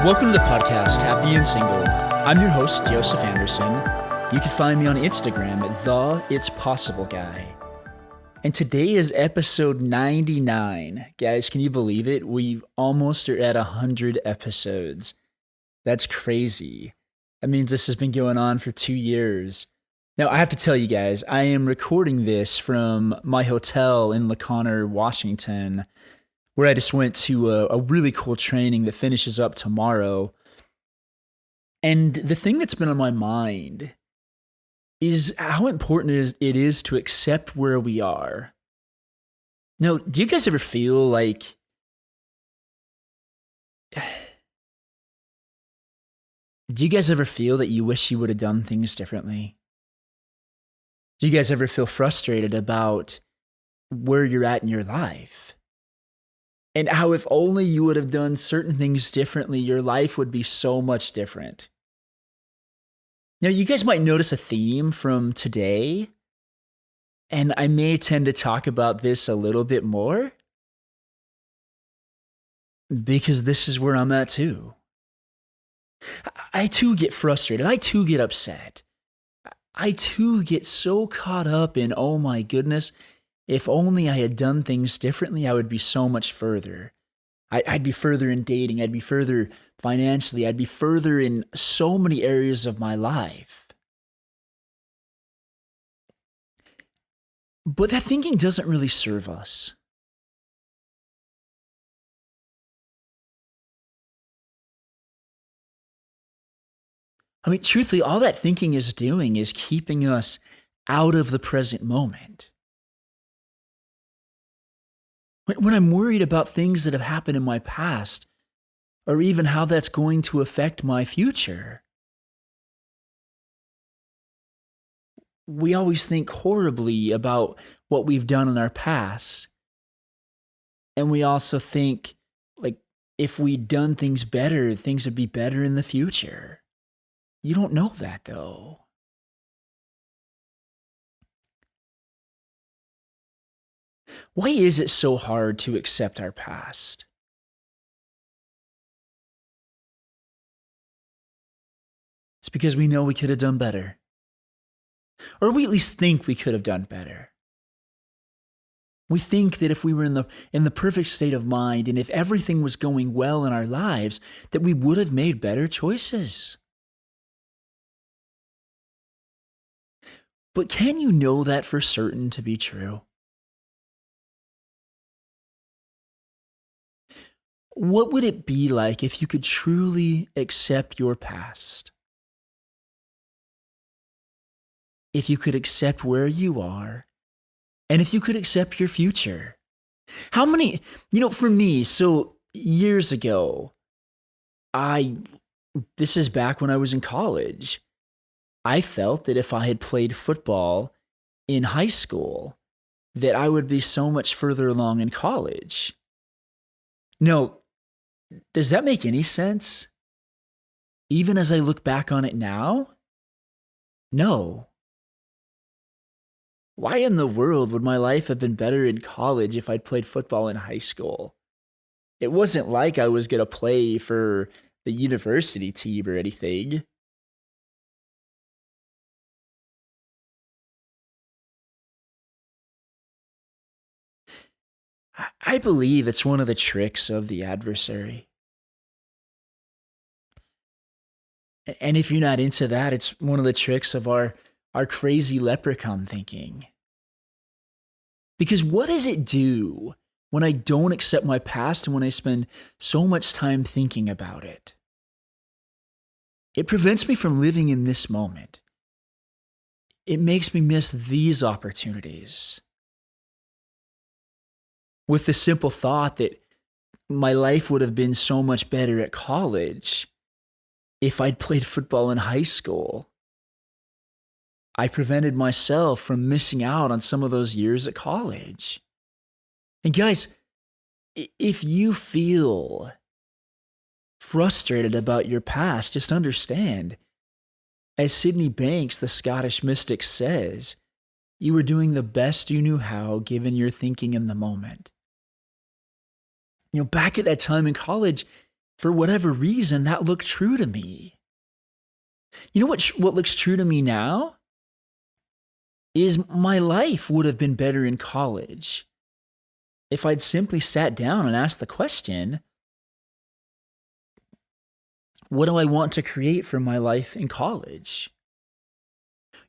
Welcome to the podcast, Happy and Single. I'm your host, Joseph Anderson. You can find me on Instagram at the It's Possible Guy. And today is episode 99. Guys, can you believe it? We almost are at 100 episodes. That's crazy. That means this has been going on for 2 years. Now, I have to tell you guys, I am recording this from my hotel in La Conner, Washington, where I just went to a really cool training that finishes up tomorrow. And the thing that's been on my mind is how important it is to accept where we are. Now, do you guys ever feel like do you guys ever feel that you wish you would have done things differently? Do you guys ever feel frustrated about where you're at in your life? And how if only you would have done certain things differently, your life would be so much different. Now, you guys might notice a theme from today, and I may tend to talk about this a little bit more, because this is where I'm at too. I too get frustrated. I too get upset. I too get so caught up in, oh my goodness, if only I had done things differently, I would be so much further. I'd be further in dating. I'd be further financially. I'd be further in so many areas of my life. But that thinking doesn't really serve us. I mean, truthfully, all that thinking is doing is keeping us out of the present moment. When I'm worried about things that have happened in my past, or even how that's going to affect my future, we always think horribly about what we've done in our past. And we also think, like, if we'd done things better, things would be better in the future. You don't know that, though. Why is it so hard to accept our past? It's because we know we could have done better. Or we at least think we could have done better. We think that if we were in the perfect state of mind and if everything was going well in our lives, that we would have made better choices. But can you know that for certain to be true? What would it be like if you could truly accept your past? If you could accept where you are, and if you could accept your future? How many, for me, so years ago, this is back when I was in college, I felt that if I had played football in high school, that I would be so much further along in college. No. Does that make any sense? Even as I look back on it now? No. Why in the world would my life have been better in college if I'd played football in high school? It wasn't like I was going to play for the university team or anything. I believe it's one of the tricks of the adversary. And if you're not into that, it's one of the tricks of our crazy leprechaun thinking. Because what does it do when I don't accept my past and when I spend so much time thinking about it? It prevents me from living in this moment. It makes me miss these opportunities. With the simple thought that my life would have been so much better at college if I'd played football in high school. I prevented myself from missing out on some of those years at college. And guys, if you feel frustrated about your past, just understand, as Sydney Banks, the Scottish mystic, says, you were doing the best you knew how given your thinking in the moment. Back at that time in college, for whatever reason, that looked true to me. You know what looks true to me now? Is my life would have been better in college if I'd simply sat down and asked the question, what do I want to create for my life in college?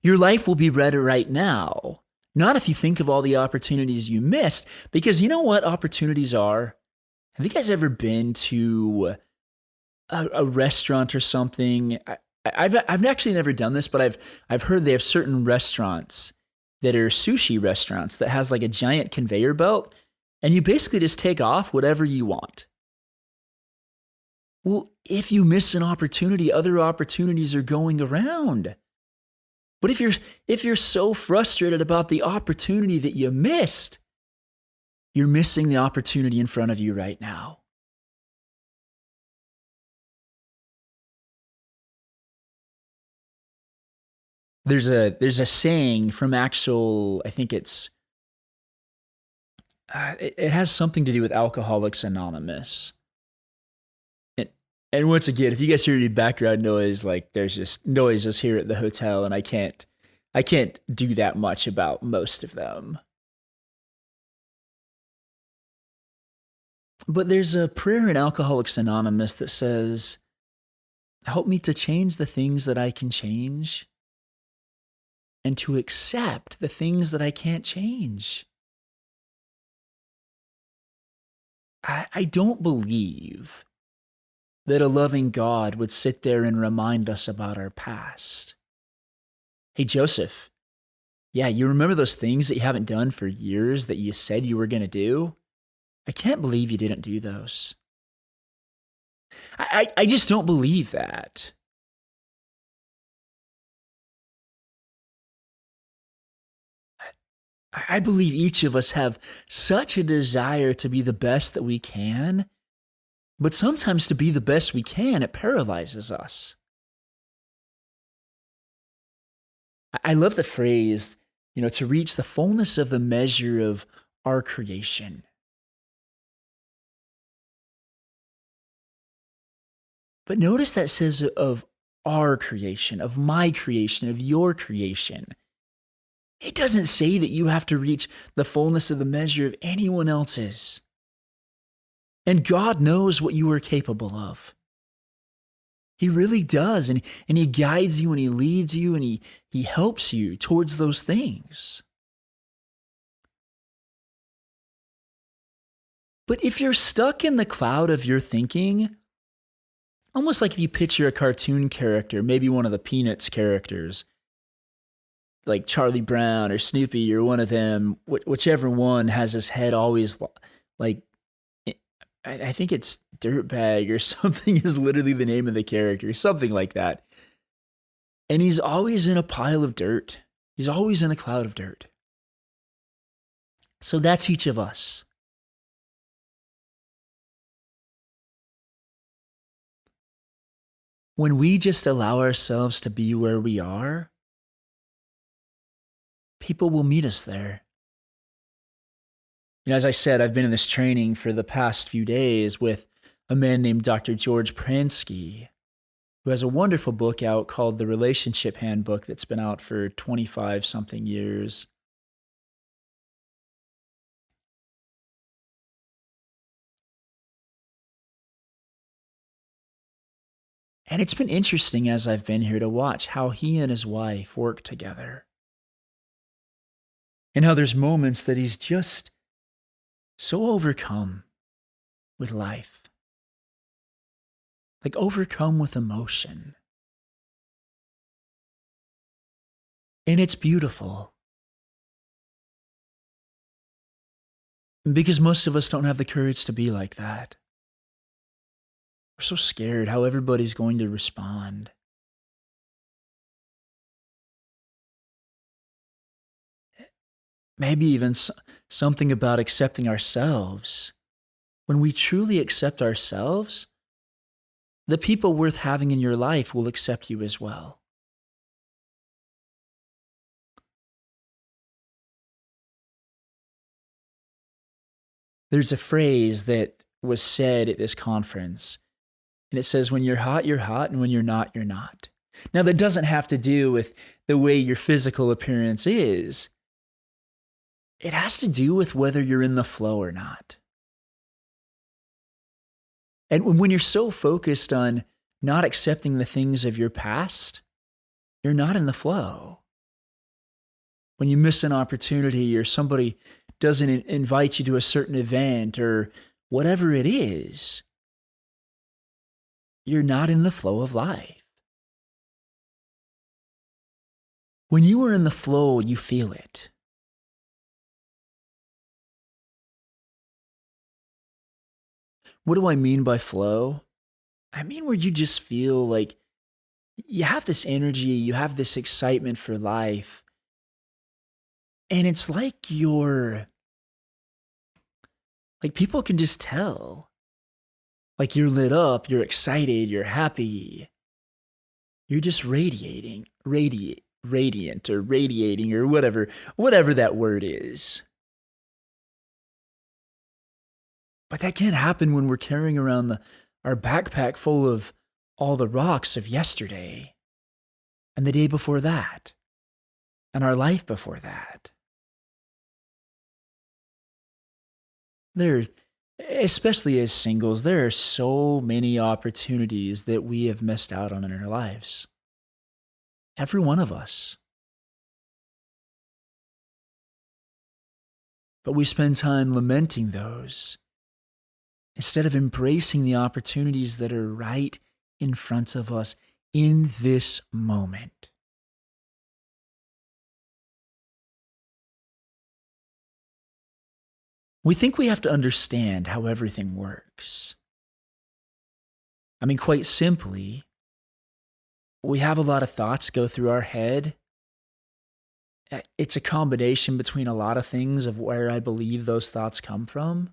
Your life will be better right now. Not if you think of all the opportunities you missed, because you know what opportunities are? Have you guys ever been to a restaurant or something? I've actually never done this, but I've heard they have certain restaurants that are sushi restaurants that has like a giant conveyor belt, and you basically just take off whatever you want. Well, if you miss an opportunity, other opportunities are going around. But if you're so frustrated about the opportunity that you missed, you're missing the opportunity in front of you right now. There's a saying from actual, I think it has something to do with Alcoholics Anonymous. And once again, if you guys hear any background noise, like there's just noise just here at the hotel, and I can't do that much about most of them. But there's a prayer in Alcoholics Anonymous that says, "Help me to change the things that I can change and to accept the things that I can't change." I don't believe that a loving God would sit there and remind us about our past. Hey, Joseph, yeah, you remember those things that you haven't done for years that you said you were going to do? I can't believe you didn't do those. I just don't believe that. I believe each of us have such a desire to be the best that we can, but sometimes to be the best we can, it paralyzes us. I love the phrase, to reach the fullness of the measure of our creation. But notice that says of our creation, of my creation, of your creation. It doesn't say that you have to reach the fullness of the measure of anyone else's. And God knows what you are capable of. He really does. And He guides you and He leads you and He helps you towards those things. But if you're stuck in the cloud of your thinking, almost like if you picture a cartoon character, maybe one of the Peanuts characters, like Charlie Brown or Snoopy or one of them, whichever one has his head always like, I think it's Dirtbag or something is literally the name of the character, something like that. And he's always in a pile of dirt. He's always in a cloud of dirt. So that's each of us. When we just allow ourselves to be where we are, people will meet us there. As I said, I've been in this training for the past few days with a man named Dr. George Pransky, who has a wonderful book out called The Relationship Handbook that's been out for 25-something years. And it's been interesting as I've been here to watch how he and his wife work together. And how there's moments that he's just so overcome with life. Like overcome with emotion. And it's beautiful. Because most of us don't have the courage to be like that. We're so scared how everybody's going to respond. Maybe even something about accepting ourselves. When we truly accept ourselves, the people worth having in your life will accept you as well. There's a phrase that was said at this conference And it says, when you're hot, and when you're not, you're not. Now, that doesn't have to do with the way your physical appearance is. It has to do with whether you're in the flow or not. And when you're so focused on not accepting the things of your past, you're not in the flow. When you miss an opportunity or somebody doesn't invite you to a certain event or whatever it is, you're not in the flow of life. When you are in the flow, you feel it. What do I mean by flow? I mean where you just feel like you have this energy, you have this excitement for life. And it's like people can just tell. Like you're lit up, you're excited, you're happy. You're just radiant or radiating or whatever that word is. But that can't happen when we're carrying around our backpack full of all the rocks of yesterday and the day before that and our life before that. Especially as singles, there are so many opportunities that we have missed out on in our lives. Every one of us. But we spend time lamenting those instead of embracing the opportunities that are right in front of us in this moment. We think we have to understand how everything works. I mean, quite simply, we have a lot of thoughts go through our head. It's a combination between a lot of things of where I believe those thoughts come from.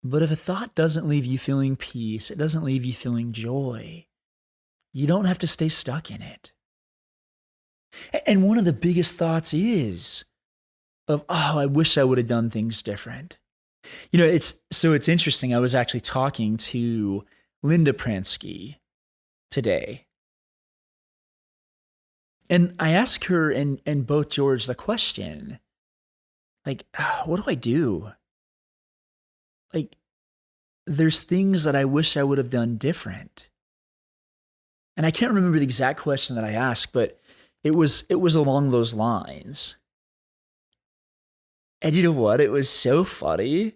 But if a thought doesn't leave you feeling peace, it doesn't leave you feeling joy, you don't have to stay stuck in it. And one of the biggest thoughts is of, I wish I would have done things different. It's interesting. I was actually talking to Linda Pransky today. And I asked her and both George the question, like, what do I do? Like, there's things that I wish I would have done different. And I can't remember the exact question that I asked, but it was along those lines. And you know what? It was so funny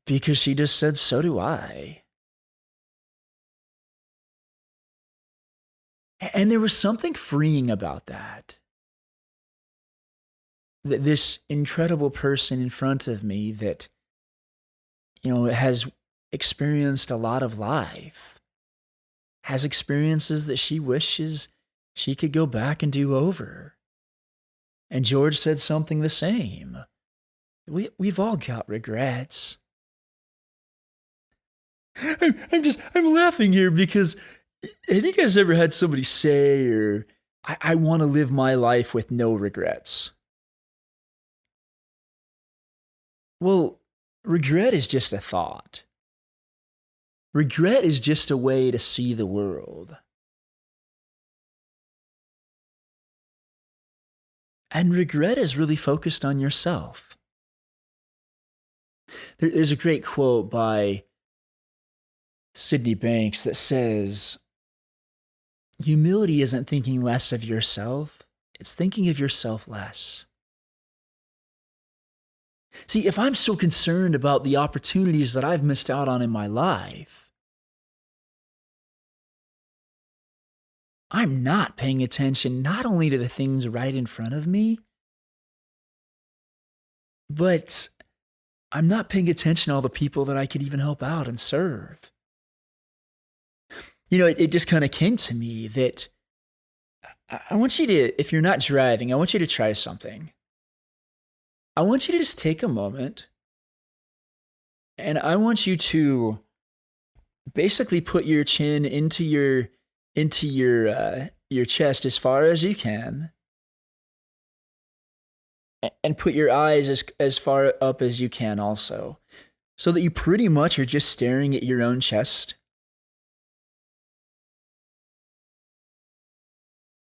because she just said, so do I. And there was something freeing about that. This incredible person in front of me that, has experienced a lot of life, has experiences that she wishes she could go back and do over. And George said something the same. We've all got regrets. I'm laughing here because have you guys ever had somebody say, I want to live my life with no regrets? Well, regret is just a thought. Regret is just a way to see the world. And regret is really focused on yourself. There's a great quote by Sydney Banks that says, humility isn't thinking less of yourself, it's thinking of yourself less. See, if I'm so concerned about the opportunities that I've missed out on in my life, I'm not paying attention not only to the things right in front of me, but I'm not paying attention to all the people that I could even help out and serve. It just kind of came to me that I want you to, if you're not driving, I want you to try something. I want you to just take a moment and I want you to basically put your chin into your chest as far as you can and put your eyes as far up as you can also. so that you pretty much are just staring at your own chest?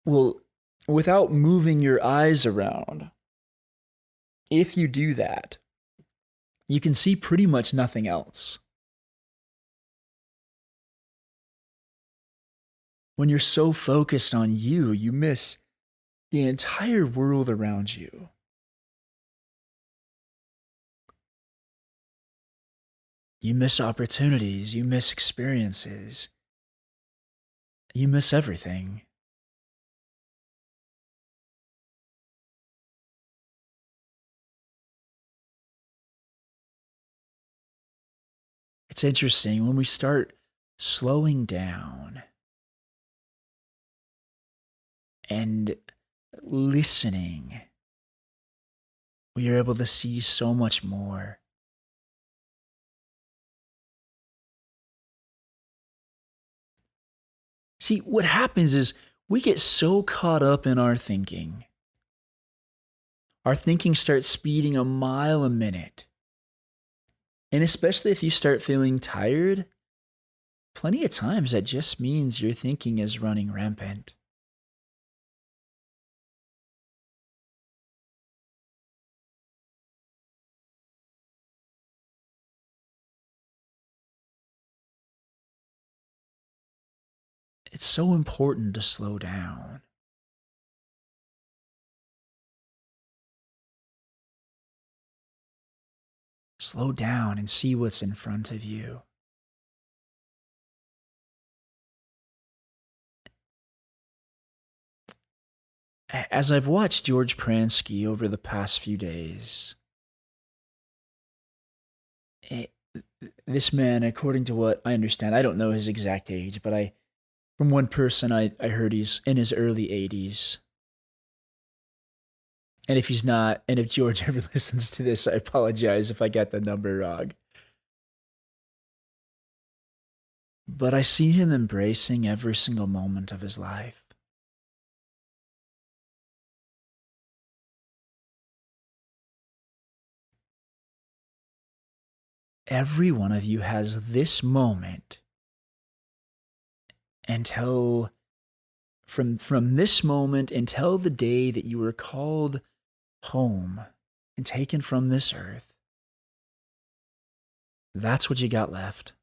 Well, without moving your eyes around, if you do that, you can see pretty much nothing else. When you're so focused on you, you miss the entire world around you. You miss opportunities, you miss experiences, you miss everything. It's interesting when we start slowing down and listening, we are able to see so much more. See, what happens is we get so caught up in our thinking. Our thinking starts speeding a mile a minute. And especially if you start feeling tired, plenty of times that just means your thinking is running rampant. It's so important to slow down. Slow down and see what's in front of you. As I've watched George Pransky over the past few days, it, this man, according to what I understand, I don't know his exact age, but from one person I heard he's in his early 80s. And if he's not, and if George ever listens to this, I apologize if I got the number wrong. But I see him embracing every single moment of his life. Every one of you has this moment until from this moment until the day that you were called home and taken from this earth. That's what you got left.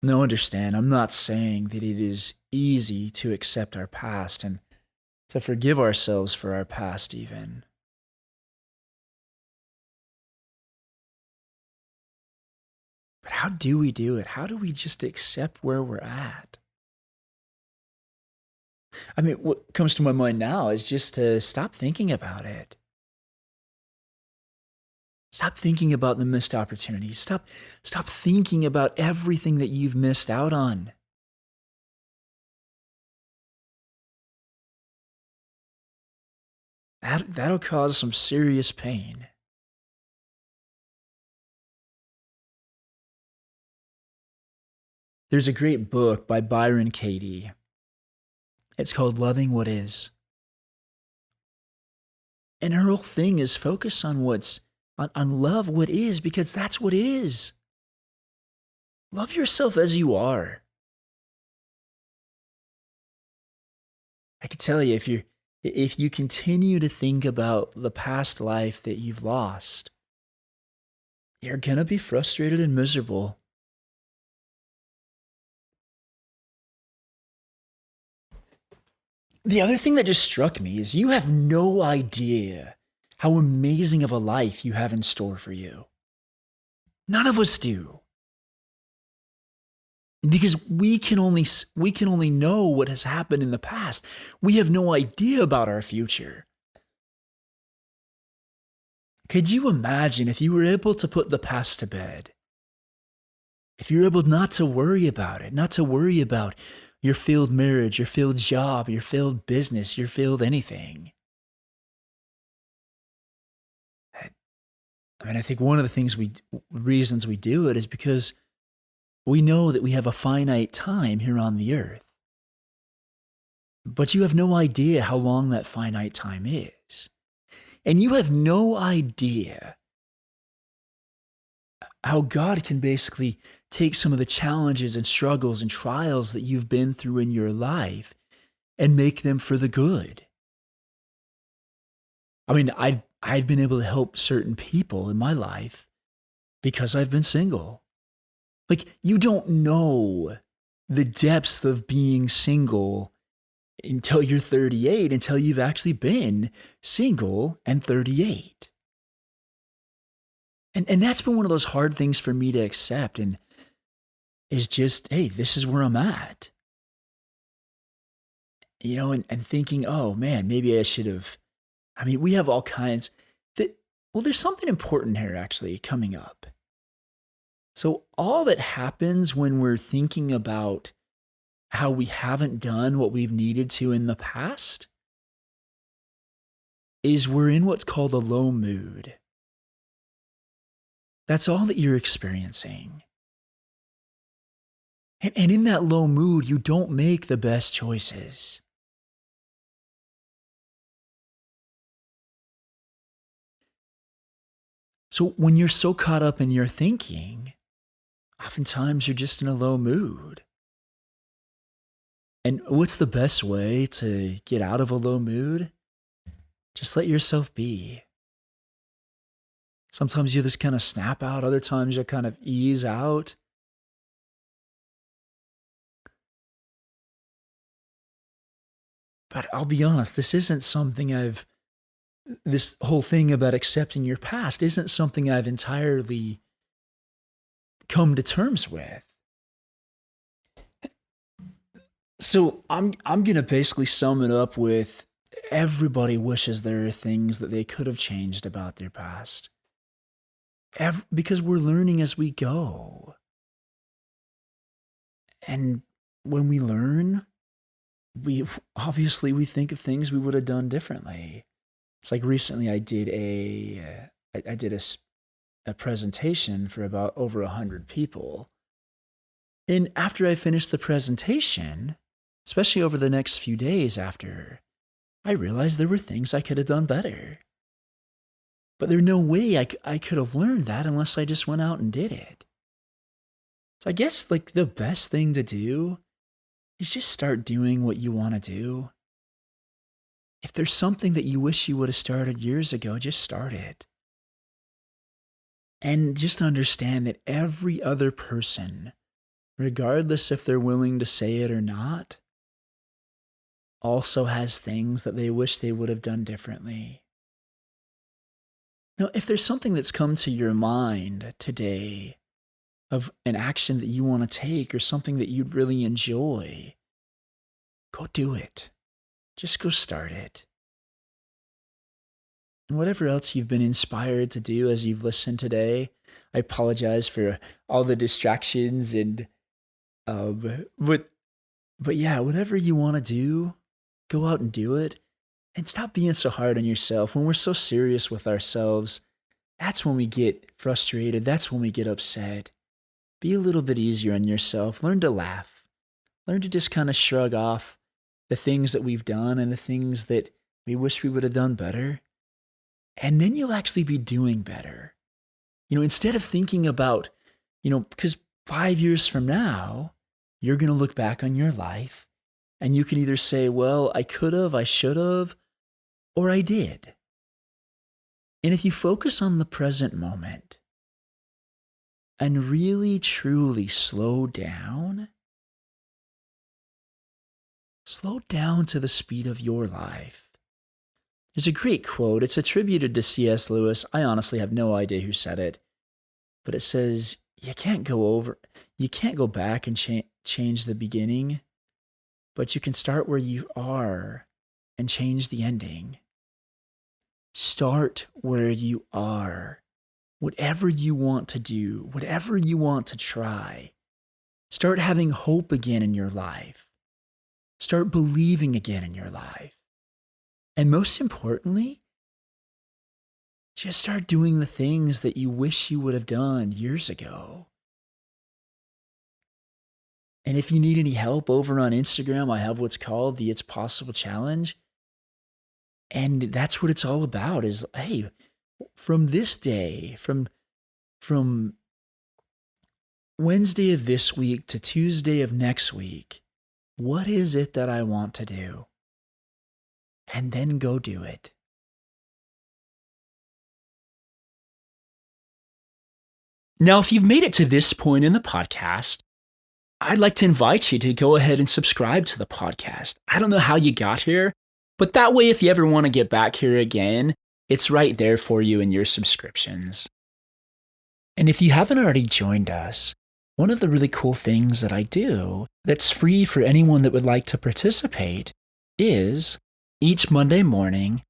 Now understand, I'm not saying that it is easy to accept our past and to forgive ourselves for our past even. But how do we do it? How do we just accept where we're at? I mean, what comes to my mind now is just to stop thinking about it. Stop thinking about the missed opportunities. Stop thinking about everything that you've missed out on. That'll cause some serious pain. There's a great book by Byron Katie. It's called Loving What Is. And her whole thing is focus on on love what is, because that's what is. Love yourself as you are. I can tell you, if you continue to think about the past life that you've lost, you're gonna be frustrated and miserable. The other thing that just struck me is you have no idea how amazing of a life you have in store for you. None of us do. Because we can only know what has happened in the past. We have no idea about our future. Could you imagine if you were able to put the past to bed? If you're able not to worry about it, not to worry about your failed marriage, your failed job, your failed business, your failed anything. I mean, I think one of the reasons we do it is because we know that we have a finite time here on the earth. But you have no idea how long that finite time is. And you have no idea how God can basically take some of the challenges and struggles and trials that you've been through in your life and make them for the good. I mean, I've been able to help certain people in my life because I've been single. Like, you don't know the depths of being single until you're 38, until you've actually been single and 38. And that's been one of those hard things for me to accept, and is just, hey, this is where I'm at. And thinking, oh man, maybe I should have. I mean, we have all kinds that, well, there's something important here actually coming up. So, all that happens when we're thinking about how we haven't done what we've needed to in the past is we're in what's called a low mood. That's all that you're experiencing. And in that low mood, you don't make the best choices. So when you're so caught up in your thinking, oftentimes you're just in a low mood. And what's the best way to get out of a low mood? Just let yourself be. Sometimes you just kind of snap out, other times you kind of ease out. But I'll be honest, this whole thing about accepting your past isn't something I've entirely come to terms with. So I'm gonna basically sum it up with everybody wishes there are things that they could have changed about their past. Because we're learning as we go. And when we learn, we think of things we would have done differently. It's like recently I did a presentation for about over 100 people. And after I finished the presentation, especially over the next few days after, I realized there were things I could have done better. But there's no way I could have learned that unless I just went out and did it. So I guess like the best thing to do is just start doing what you want to do. If there's something that you wish you would have started years ago, just start it. And just understand that every other person, regardless if they're willing to say it or not, also has things that they wish they would have done differently. Now, if there's something that's come to your mind today of an action that you want to take or something that you'd really enjoy, go do it. Just go start it. And whatever else you've been inspired to do as you've listened today, I apologize for all the distractions and but yeah, whatever you want to do, go out and do it. And stop being so hard on yourself. When we're so serious with ourselves, that's when we get frustrated. That's when we get upset. Be a little bit easier on yourself. Learn to laugh. Learn to just kind of shrug off the things that we've done and the things that we wish we would have done better. And then you'll actually be doing better. Instead of thinking about, because 5 years from now, you're going to look back on your life and you can either say, well, I could have, I should have, or I did. And if you focus on the present moment and really, truly slow down to the speed of your life. There's a great quote. It's attributed to C.S. Lewis. I honestly have no idea who said it, but it says, you can't go back and change the beginning, but you can start where you are and change the ending. Start where you are. Whatever you want to do, whatever you want to try, start having hope again in your life. Start believing again in your life. And most importantly, just start doing the things that you wish you would have done years ago. And if you need any help over on Instagram, I have what's called the It's Possible Challenge. And that's what it's all about is, hey, from this day, from Wednesday of this week to Tuesday of next week, what is it that I want to do? And then go do it. Now, if you've made it to this point in the podcast, I'd like to invite you to go ahead and subscribe to the podcast. I don't know how you got here, but that way, if you ever want to get back here again, it's right there for you in your subscriptions. And if you haven't already joined us, one of the really cool things that I do that's free for anyone that would like to participate is each Monday morning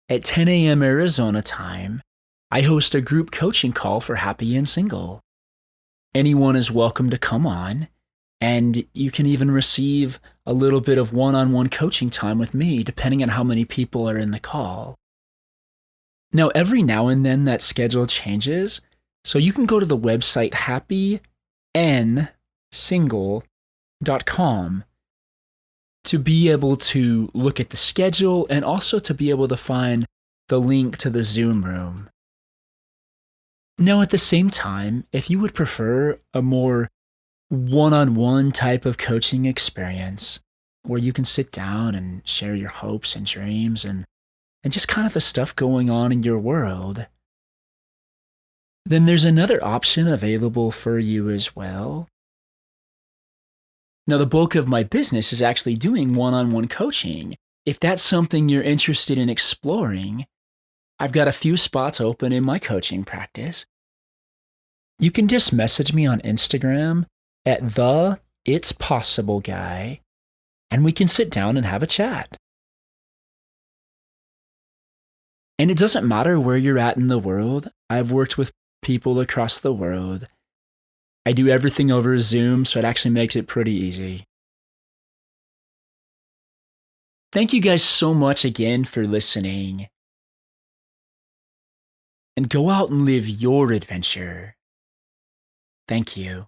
at 10 a.m. Arizona time, I host a group coaching call for Happy and Single. Anyone is welcome to come on, and you can even receive a little bit of one-on-one coaching time with me, depending on how many people are in the call. Now, every now and then that schedule changes, so you can go to the website happynsingle.com to be able to look at the schedule and also to be able to find the link to the Zoom room. Now, at the same time, if you would prefer a more one-on-one type of coaching experience where you can sit down and share your hopes and dreams and just kind of the stuff going on in your world, then there's another option available for you as well. Now, the bulk of my business is actually doing one-on-one coaching. If that's something you're interested in exploring, I've got a few spots open in my coaching practice. You can just message me on Instagram at the It's Possible Guy, and we can sit down and have a chat. And it doesn't matter where you're at in the world. I've worked with people across the world. I do everything over Zoom, so it actually makes it pretty easy. Thank you guys so much again for listening. And go out and live your adventure. Thank you.